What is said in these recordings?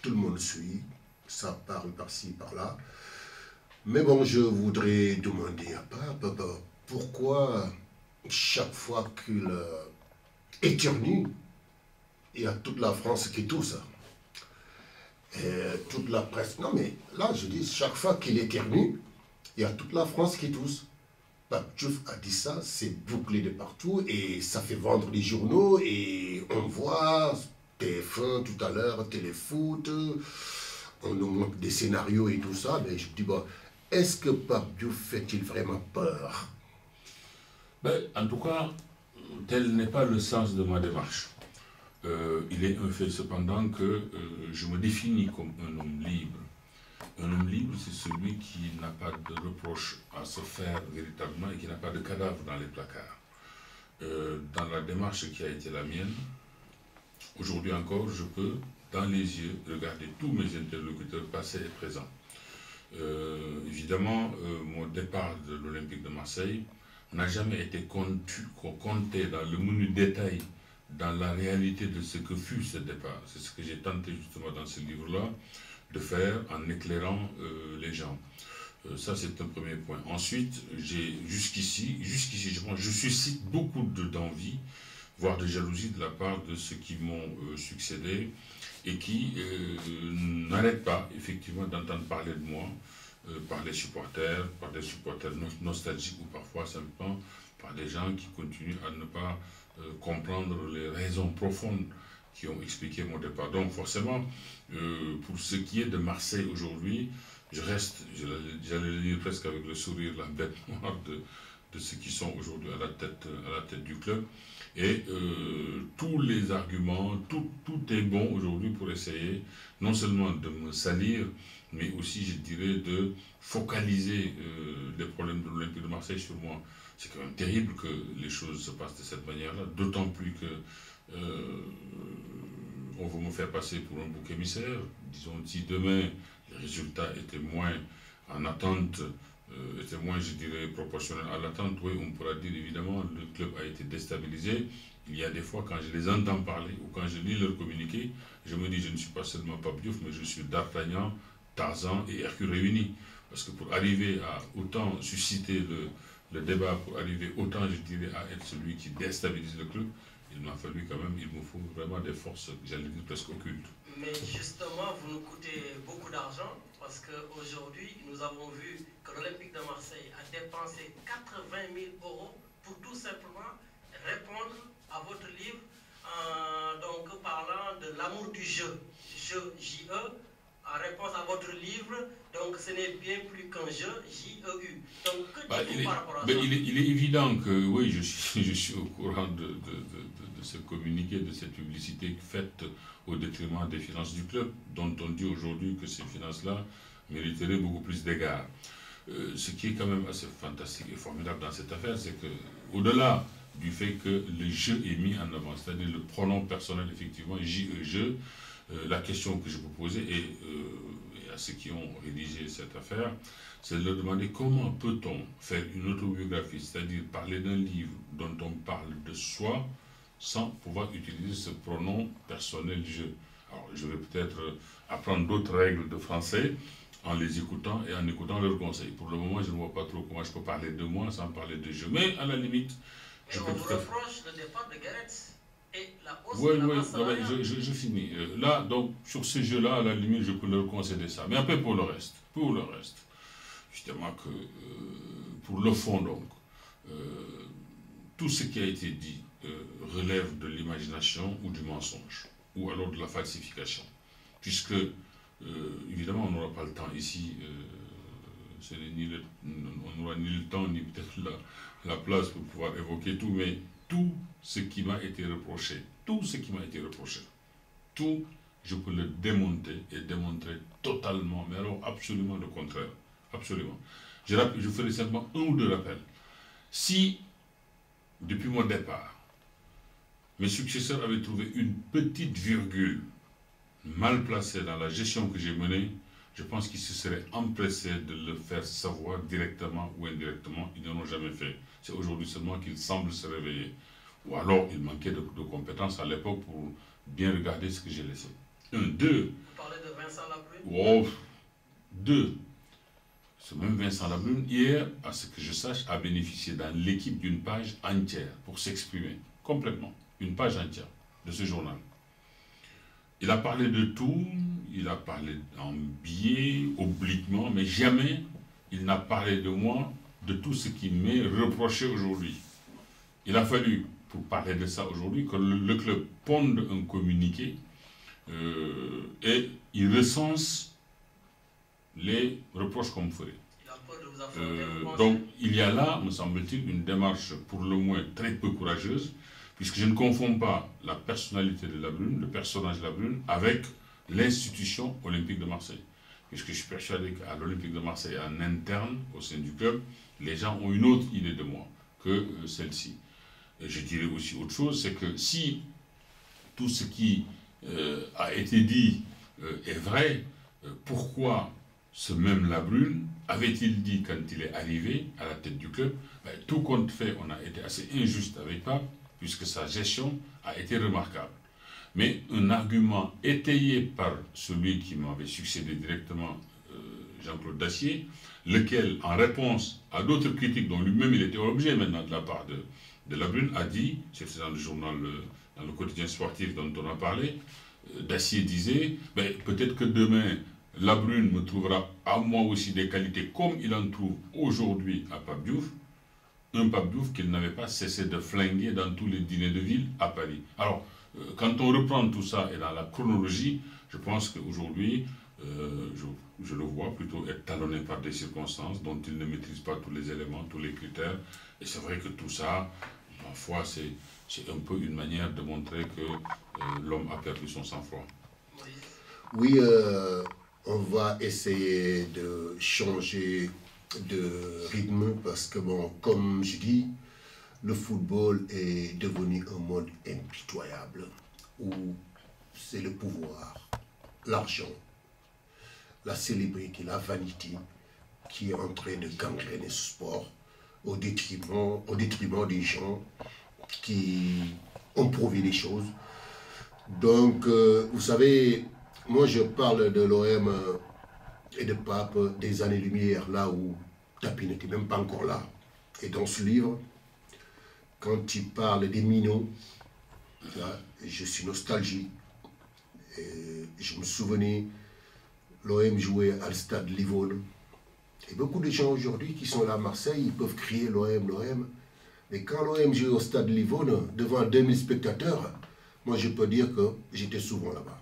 tout le monde suit, ça parle par-ci, par-là. Mais bon, je voudrais demander à Pape, pourquoi chaque fois qu'il éternue, il y a toute la France qui tousse. Et toute la presse. Non mais là, je dis, chaque fois qu'il éternue, il y a toute la France qui tousse. Pape Diouf a dit ça, c'est bouclé de partout et ça fait vendre les journaux et on voit TF1 tout à l'heure, Téléfoot, on nous montre des scénarios et tout ça, mais je me dis, bon, est-ce que Pape Diouf fait-il vraiment peur? Ben, en tout cas, tel n'est pas le sens de ma démarche. Il est un fait cependant que je me définis comme un homme libre. Un homme libre, c'est celui qui n'a pas de reproche à se faire véritablement et qui n'a pas de cadavre dans les placards. Dans la démarche qui a été la mienne, aujourd'hui encore, je peux, dans les yeux, regarder tous mes interlocuteurs passés et présents. Évidemment, mon départ de l'Olympique de Marseille n'a jamais été compté dans le menu détail, dans la réalité de ce que fut ce départ. C'est ce que j'ai tenté justement dans ce livre-là de faire en éclairant les gens. Ça, c'est un premier point. Ensuite, jusqu'ici, je suscite beaucoup d'envie, voire de jalousie de la part de ceux qui m'ont succédé et qui n'arrêtent pas, effectivement, d'entendre parler de moi par des supporters nostalgiques ou parfois simplement par des gens qui continuent à ne pas comprendre les raisons profondes qui ont expliqué mon départ. Donc forcément, pour ce qui est de Marseille aujourd'hui, je reste, j'allais le dire presque avec le sourire, la bête noire de ceux qui sont aujourd'hui à la tête du club. Et tous les arguments, tout est bon aujourd'hui pour essayer non seulement de me salir, mais aussi, je dirais, de focaliser les problèmes de l'Olympique de Marseille sur moi. C'est quand même terrible que les choses se passent de cette manière-là, d'autant plus que on veut me faire passer pour un bouc émissaire. Disons, si demain les résultats étaient moins en attente, étaient moins, je dirais, proportionnels à l'attente, oui, on pourra dire évidemment le club a été déstabilisé. Il y a des fois, quand je les entends parler ou quand je lis leur communiqué, je me dis, je ne suis pas seulement Pape Diouf, mais je suis D'Artagnan, Tarzan et Hercule réunis. Parce que pour arriver à autant susciter le débat, pour arriver autant, je dirais, à être celui qui déstabilise le club, il m'a fallu quand même, il me faut vraiment des forces, j'allais dire presque occultes. Mais justement, vous nous coûtez beaucoup d'argent, parce qu'aujourd'hui, nous avons vu que l'Olympique de Marseille a dépensé 80 000 € pour tout simplement répondre à votre livre, donc parlant de l'amour du jeu, J-E, en réponse à votre livre, donc ce n'est bien plus qu'un jeu, J-E-U. Donc que dites-vous par rapport à ça? Il est évident que, oui, je suis au courant de ce communiqué, de cette publicité faite au détriment des finances du club, dont on dit aujourd'hui que ces finances-là mériteraient beaucoup plus d'égards. Ce qui est quand même assez fantastique et formidable dans cette affaire, c'est que, au-delà du fait que le jeu est mis en avant, c'est-à-dire le pronom personnel, effectivement, J-E-Je, la question que je peux poser, et à ceux qui ont rédigé cette affaire, c'est de leur demander comment peut-on faire une autobiographie, c'est-à-dire parler d'un livre dont on parle de soi, sans pouvoir utiliser ce pronom personnel je. Alors, je vais peut-être apprendre d'autres règles de français en les écoutant et en écoutant leurs conseils. Pour le moment, je ne vois pas trop comment je peux parler de moi sans parler de je. Mais à la limite, je peux... on vous reproche le départ de Gareth et la hausse de la masse salariale. Je finis. Là, donc, sur ce jeu-là, à la limite, je peux leur concéder ça. Mais après, pour le reste, justement que, pour le fond, donc, tout ce qui a été dit relève de l'imagination ou du mensonge, ou alors de la falsification. Puisque, évidemment, on n'aura pas le temps ici, on n'aura ni le temps, ni peut-être la place pour pouvoir évoquer tout, mais tout ce qui m'a été reproché, tout, je peux le démonter et démontrer totalement, mais alors absolument le contraire. Absolument. Je ferai simplement un ou deux rappels. Si, depuis mon départ, mes successeurs avaient trouvé une petite virgule mal placée dans la gestion que j'ai menée, je pense qu'ils se seraient empressés de le faire savoir directement ou indirectement. Ils n'en ont jamais fait. C'est aujourd'hui seulement qu'ils semblent se réveiller. Ou alors, il manquait de compétences à l'époque pour bien regarder ce que j'ai laissé. Un, deux. Vous parlez de Oh, deux. Ce même Vincent Labrune, hier, à ce que je sache, a bénéficié dans l'équipe d'une page entière pour s'exprimer, complètement. Une page entière de ce journal. Il a parlé de tout, il a parlé en biais, obliquement, mais jamais il n'a parlé de moi, de tout ce qui m'est reproché aujourd'hui. Il a fallu, pour parler de ça aujourd'hui, que le club ponde un communiqué et il recense les reproches qu'on me ferait. Donc il y a là, me semble-t-il, une démarche pour le moins très peu courageuse, puisque je ne confonds pas la personnalité de Labrune, le personnage de Labrune, avec l'institution olympique de Marseille. Puisque je suis persuadé qu'à l'Olympique de Marseille, en interne, au sein du club, les gens ont une autre idée de moi que celle-ci. Et je dirais aussi autre chose, c'est que si tout ce qui a été dit est vrai, pourquoi ce même Labrune avait-il dit quand il est arrivé à la tête du club, tout compte fait, on a été assez injuste avec Pape, puisque sa gestion a été remarquable. Mais un argument étayé par celui qui m'avait succédé directement, Jean-Claude Dacier, lequel, en réponse à d'autres critiques dont lui-même il était objet maintenant de la part de Labrune, a dit, c'est dans le journal, dans le quotidien sportif dont on a parlé, Dacier disait, peut-être que demain, Labrune me trouvera à moi aussi des qualités comme il en trouve aujourd'hui à Pape Diouf, un Pape Diouf qu'il n'avait pas cessé de flinguer dans tous les dîners de ville à Paris. Alors, quand on reprend tout ça et dans la chronologie, je pense qu'aujourd'hui, je le vois plutôt être talonné par des circonstances dont il ne maîtrise pas tous les éléments, tous les critères. Et c'est vrai que tout ça, parfois, c'est un peu une manière de montrer que l'homme a perdu son sang-froid. Oui, on va essayer de changer de rythme parce que, bon, comme je dis, le football est devenu un monde impitoyable où c'est le pouvoir, l'argent, la célébrité, la vanité qui est en train de gangréner ce sport au détriment des gens qui ont prouvé les choses. Donc, vous savez, moi je parle de l'OM et de Pape des années-lumière, là où Tapi n'était même pas encore là. Et dans ce livre, quand il parle des minots, là, je suis nostalgique. Et je me souvenais, l'OM jouait à le stade Livonne. Et beaucoup de gens aujourd'hui qui sont là à Marseille, ils peuvent crier l'OM, l'OM. Mais quand l'OM jouait au stade Livonne, devant 2000 spectateurs, moi je peux dire que j'étais souvent là-bas.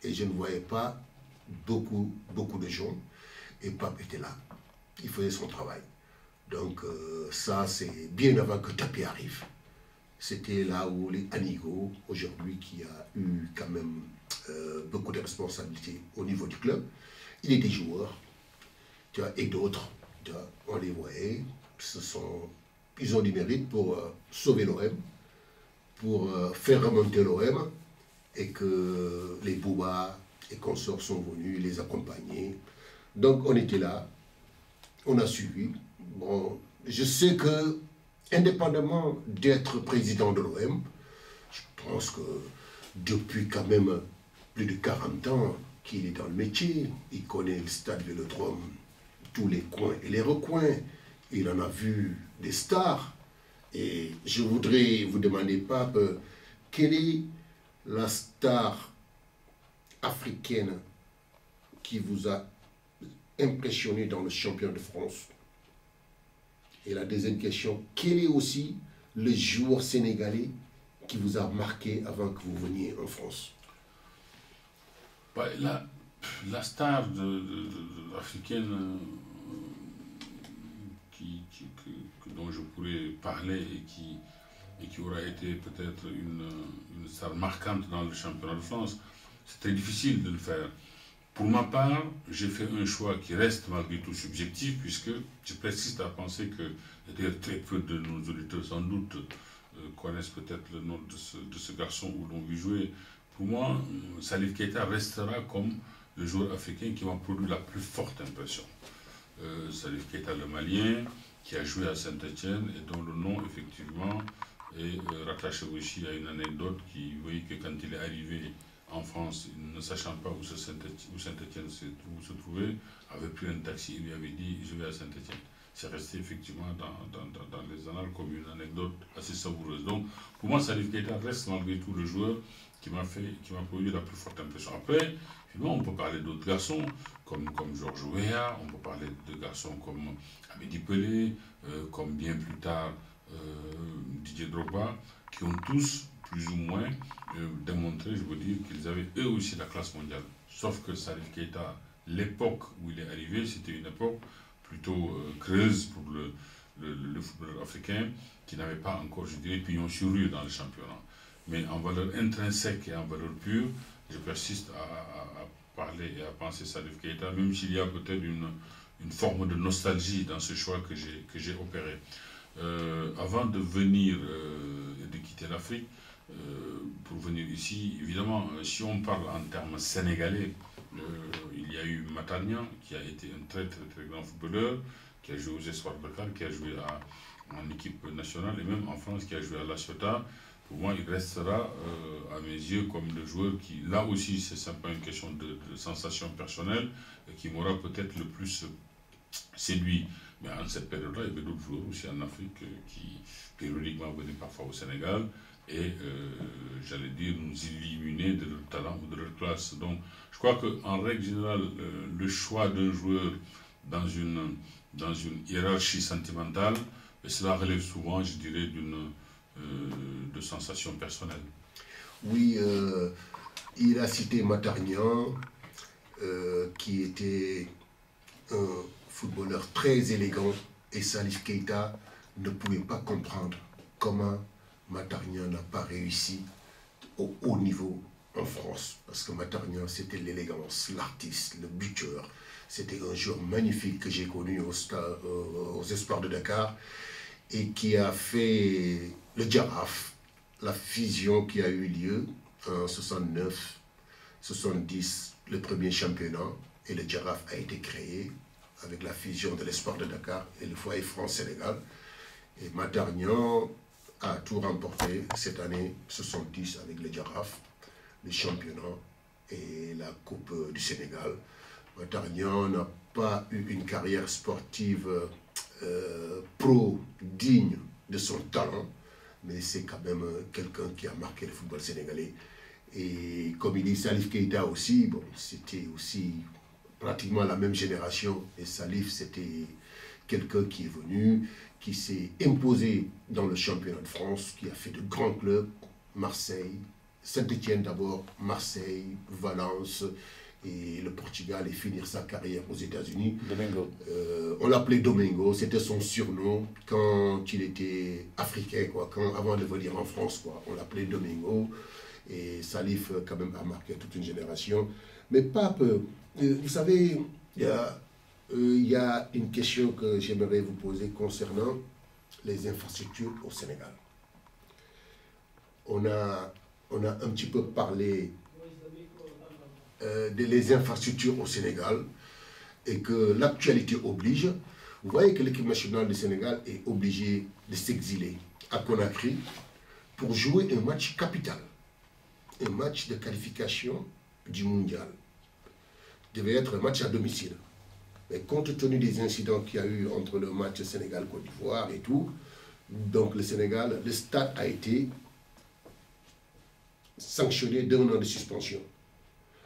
Et je ne voyais pas beaucoup de gens. Et Pape était là. Il faisait son travail. Donc ça, c'est bien avant que Tapi arrive. C'était là où les Anigo, aujourd'hui, qui a eu quand même beaucoup de responsabilités au niveau du club, il était joueur, tu vois, et d'autres, tu vois, on les voyait, ils ont du mérite pour sauver l'OM, pour faire remonter l'OM, et que les Bouba et consorts sont venus les accompagner. Donc on était là, on a suivi. Bon, je sais que, indépendamment d'être président de l'OM, je pense que depuis quand même plus de 40 ans qu'il est dans le métier, il connaît le stade Vélodrome, tous les coins et les recoins, il en a vu des stars. Et je voudrais vous demander, Pape, quelle est la star africaine qui vous a impressionné dans le champion de France? Et la deuxième question, quel est aussi le joueur sénégalais qui vous a marqué avant que vous veniez en France? La star africaine dont je pourrais parler et qui aura été peut-être une star marquante dans le championnat de France, c'est très difficile de le faire. Pour ma part, j'ai fait un choix qui reste malgré tout subjectif, puisque je persiste à penser que, d'ailleurs très peu de nos auditeurs sans doute connaissent peut-être le nom de ce garçon où l'on lui jouait. Pour moi, Salif Keita restera comme le joueur africain qui m'a produit la plus forte impression. Salif Keita, le Malien, qui a joué à Saint-Etienne et dont le nom, effectivement, est rattaché aussi à une anecdote qui, vous voyez, que quand il est arrivé en France, ne sachant pas où Saint-Étienne se trouvait, avait pris un taxi, il lui avait dit je vais à Saint-Étienne. C'est resté effectivement dans les annales comme une anecdote assez savoureuse. Donc pour moi, Salif Keita reste malgré tout le joueur qui m'a produit la plus forte impression. Après, on peut parler d'autres garçons comme Georges Weah, on peut parler de garçons comme Amédi Pelé, comme bien plus tard Didier Drogba, qui ont tous plus ou moins démontré, je veux dire, qu'ils avaient eux aussi la classe mondiale. Sauf que Salif Keita, l'époque où il est arrivé, c'était une époque plutôt creuse pour le football africain, qui n'avait pas encore, je dirais, pignon sur rue dans le championnat. Mais en valeur intrinsèque et en valeur pure, je persiste à parler et à penser Salif Keita, même s'il y a peut-être une forme de nostalgie dans ce choix que j'ai opéré. Avant de venir et de quitter l'Afrique, pour venir ici, évidemment, si on parle en termes sénégalais, il y a eu Matarnian, qui a été un très grand footballeur, qui a joué aux Espoirs de Dakar, qui a joué en équipe nationale, et même en France, qui a joué à La Ciotat. Pour moi, il restera, à mes yeux, comme le joueur qui, là aussi, c'est simplement une question de sensation personnelle, qui m'aura peut-être le plus séduit. Mais en cette période-là, il y avait d'autres joueurs aussi en Afrique qui, périodiquement, venaient parfois au Sénégal et, j'allais dire, nous illuminer de leur talent ou de leur classe. Donc, je crois qu'en règle générale, le choix d'un joueur dans une hiérarchie sentimentale, cela relève souvent, je dirais, de sensations personnelles. Oui, il a cité Matarnian, qui était un footballeur très élégant, et Salif Keita ne pouvait pas comprendre comment Matarnian n'a pas réussi au haut niveau en France. Parce que Matarnian, c'était l'élégance, l'artiste, le buteur. C'était un joueur magnifique que j'ai connu aux Espoirs de Dakar et qui a fait le Giraffe, la fusion qui a eu lieu en 69, 70, le premier championnat, et le Giraffe a été créé avec la fusion de l'Espoir de Dakar et le Foyer France-Sénégal. Et Matarnian a tout remporté cette année 70 avec le Giraffe, le championnat et la Coupe du Sénégal. Matarnian n'a pas eu une carrière sportive pro digne de son talent, mais c'est quand même quelqu'un qui a marqué le football sénégalais. Et comme il dit, Salif Keita aussi, bon, c'était aussi pratiquement la même génération. Et Salif, c'était quelqu'un qui est venu, qui s'est imposé dans le championnat de France, qui a fait de grands clubs, Marseille, Saint-Étienne d'abord, Marseille, Valence et le Portugal, et finir sa carrière aux États-Unis. Domingo. On l'appelait Domingo, c'était son surnom quand il était africain, quoi, avant de venir en France, quoi. On l'appelait Domingo. Et Salif, quand même, a marqué toute une génération. Mais Pape, vous savez, il y a une question que j'aimerais vous poser concernant les infrastructures au Sénégal. On a un petit peu parlé des infrastructures au Sénégal et que l'actualité oblige. Vous voyez que l'équipe nationale du Sénégal est obligée de s'exiler à Conakry pour jouer un match capital, un match de qualification du mondial. Il devait être un match à domicile. Mais compte tenu des incidents qu'il y a eu entre le match Sénégal-Côte d'Ivoire et tout, donc le Sénégal, le stade a été sanctionné d'1 an de suspension.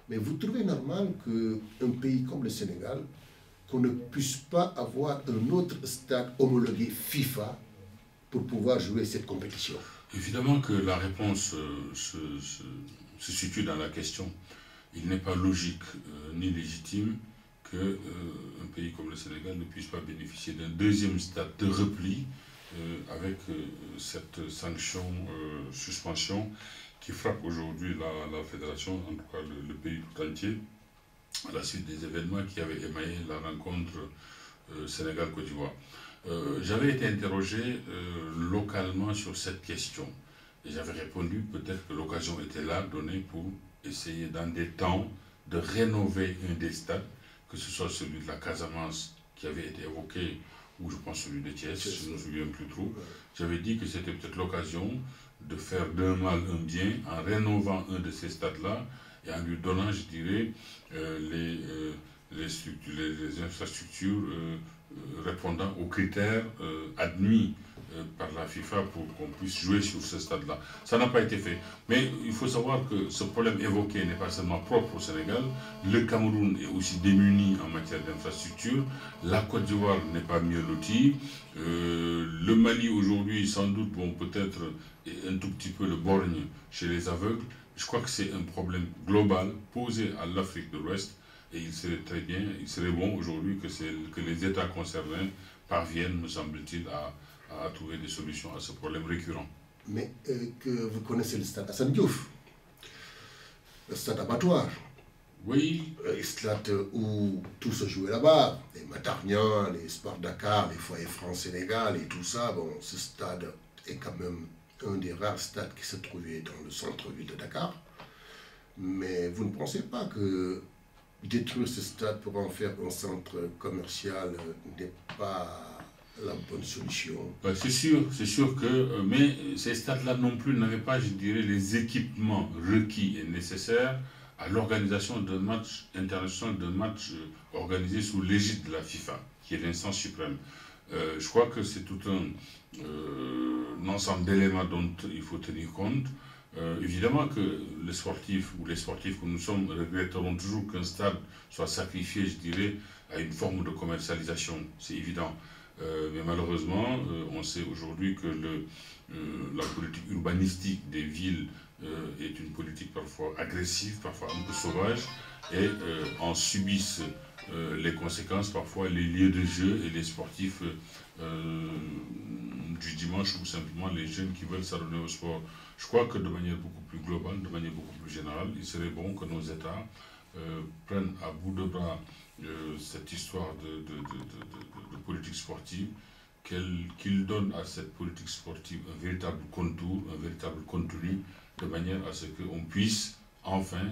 Mais vous trouvez normal qu'un pays comme le Sénégal, qu'on ne puisse pas avoir un autre stade homologué FIFA pour pouvoir jouer cette compétition? Évidemment que la réponse se situe dans la question. Il n'est pas logique ni légitime qu'un pays comme le Sénégal ne puisse pas bénéficier d'un deuxième stade de repli avec cette sanction, suspension qui frappe aujourd'hui la fédération, en tout cas le pays tout entier, à la suite des événements qui avaient émaillé la rencontre Sénégal-Côte d'Ivoire. J'avais été interrogé localement sur cette question et j'avais répondu peut-être que l'occasion était là donnée pour essayer dans des temps de rénover un des stades, que ce soit celui de la Casamance qui avait été évoqué, ou je pense celui de Thiès, je ne me souviens plus trop. J'avais dit que c'était peut-être l'occasion de faire d'un mal un bien en rénovant un de ces stades-là et en lui donnant, je dirais, les infrastructures répondant aux critères admis par la FIFA pour qu'on puisse jouer sur ce stade-là. Ça n'a pas été fait. Mais il faut savoir que ce problème évoqué n'est pas seulement propre au Sénégal. Le Cameroun est aussi démuni en matière d'infrastructure. La Côte d'Ivoire n'est pas mieux lotie. Le Mali aujourd'hui, sans doute, bon, peut-être un tout petit peu le borgne chez les aveugles. Je crois que c'est un problème global posé à l'Afrique de l'Ouest. Et il serait très bien, il serait bon aujourd'hui que les États concernés parviennent, me semble-t-il, à trouver des solutions à ce problème récurrent. Mais que vous connaissez le stade Assane Diouf, le stade abattoir. Oui. Le stade où tout se jouait là-bas, les Matarnians, les Sport Dakar, les Foyers France-Sénégal et tout ça. Bon, ce stade est quand même un des rares stades qui se trouvait dans le centre-ville de Dakar. Mais vous ne pensez pas que détruire ce stade pour en faire un centre commercial n'est pas la bonne solution? C'est sûr que, mais ces stades-là non plus n'avaient pas, je dirais, les équipements requis et nécessaires à l'organisation d'un match international, d'un match organisé sous l'égide de la FIFA, qui est l'instance suprême. Je crois que c'est tout un ensemble d'éléments dont il faut tenir compte. Évidemment que les sportifs ou les sportifs que nous sommes regretteront toujours qu'un stade soit sacrifié, je dirais, à une forme de commercialisation, c'est évident. Mais malheureusement, on sait aujourd'hui que la politique urbanistique des villes est une politique parfois agressive, parfois un peu sauvage, et en subissent les conséquences, parfois les lieux de jeu et les sportifs du dimanche ou simplement les jeunes qui veulent s'adonner au sport. Je crois que de manière beaucoup plus globale, de manière beaucoup plus générale, il serait bon que nos États prennent à bout de bras cette histoire de politique sportive, qu'ils donnent à cette politique sportive un véritable contour, un véritable contenu, de manière à ce qu'on puisse enfin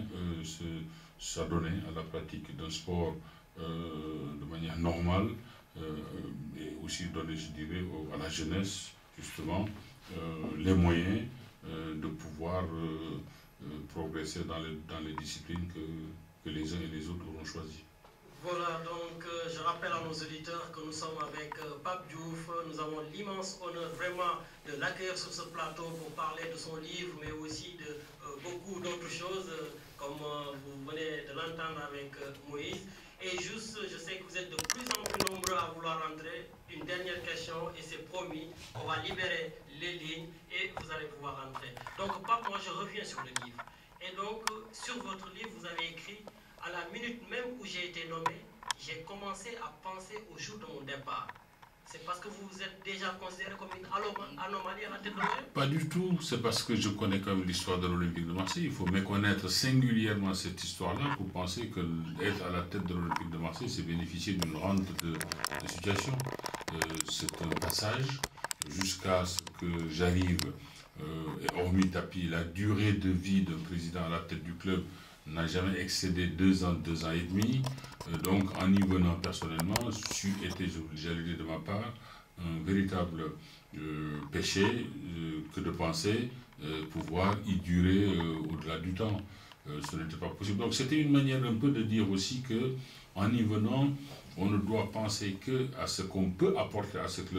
s'adonner à la pratique d'un sport de manière normale et aussi donner, je dirais, à la jeunesse, justement, les moyens de pouvoir progresser dans les disciplines que les uns et les autres auront choisies. Voilà, donc je rappelle à nos auditeurs que nous sommes avec Pape Diouf. Nous avons l'immense honneur vraiment de l'accueillir sur ce plateau pour parler de son livre, mais aussi de beaucoup d'autres choses, comme vous venez de l'entendre avec Moïse. Et juste, je sais que vous êtes de plus en plus nombreux à vouloir entrer. Une dernière question, et c'est promis, on va libérer les lignes et vous allez pouvoir entrer. Donc, Pape, moi je reviens sur le livre. Et donc, sur votre livre, vous avez écrit: à la minute même où j'ai été nommé, j'ai commencé à penser au jour de mon départ. C'est parce que vous vous êtes déjà considéré comme une anomalie à la tête de l'Olympique? Pas du tout, c'est parce que je connais quand même l'histoire de l'Olympique de Marseille. Il faut méconnaître singulièrement cette histoire-là pour penser qu'être à la tête de l'Olympique de Marseille, c'est bénéficier d'une rente de situation. C'est un passage jusqu'à ce que j'arrive, et hormis tapis, la durée de vie d'un président à la tête du club n'a jamais excédé 2 ans, 2 ans et demi. Donc, en y venant personnellement, été, j'allais dire de ma part, un véritable péché que de penser pouvoir y durer au-delà du temps. Ce n'était pas possible. Donc, c'était une manière un peu de dire aussi que, en y venant, on ne doit penser qu'à ce qu'on peut apporter à ce club.